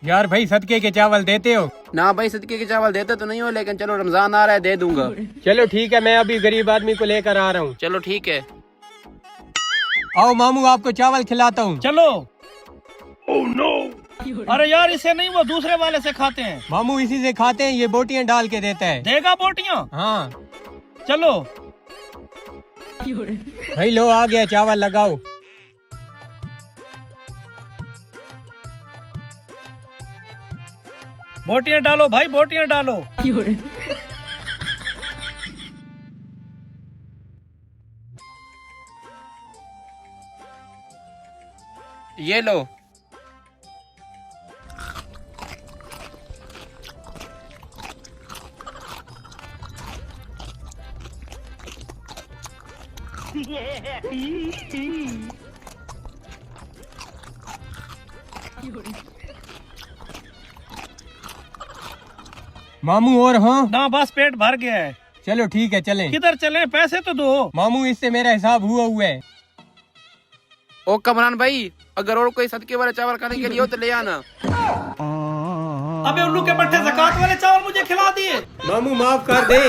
यार भाई सदके के चावल देते हो? ना भाई सदके के चावल देते तो नहीं हो, लेकिन चलो रमजान आ रहा है, दे दूंगा। चलो ठीक है, मैं अभी गरीब आदमी को लेकर आ रहा हूँ। चलो ठीक है। आओ मामू, आपको चावल खिलाता हूँ। चलो। अरे यार इसे नहीं, वो दूसरे वाले से खाते हैं। मामू इसी से खाते हैं, ये बोटियां डाल के देता है। देगा बोटियां? हाँ। चलो। भाई लो, आ गया चावल, लगाओ। बोटियां डालो भाई, बोटियां डालो। ये लो। मामू और हाँ? ना बस पेट भर गया है। चलो ठीक है, चलें। किधर चले? पैसे तो दो। मामू इससे मेरा हिसाब हुआ है। ओ कमरान भाई, अगर और कोई सदके वाले चावल खाने के लिए हो तो ले आना। अबे उल्लू के पट्टे ज़कात वाले चावल मुझे खिला दिए। मामू माफ कर दे।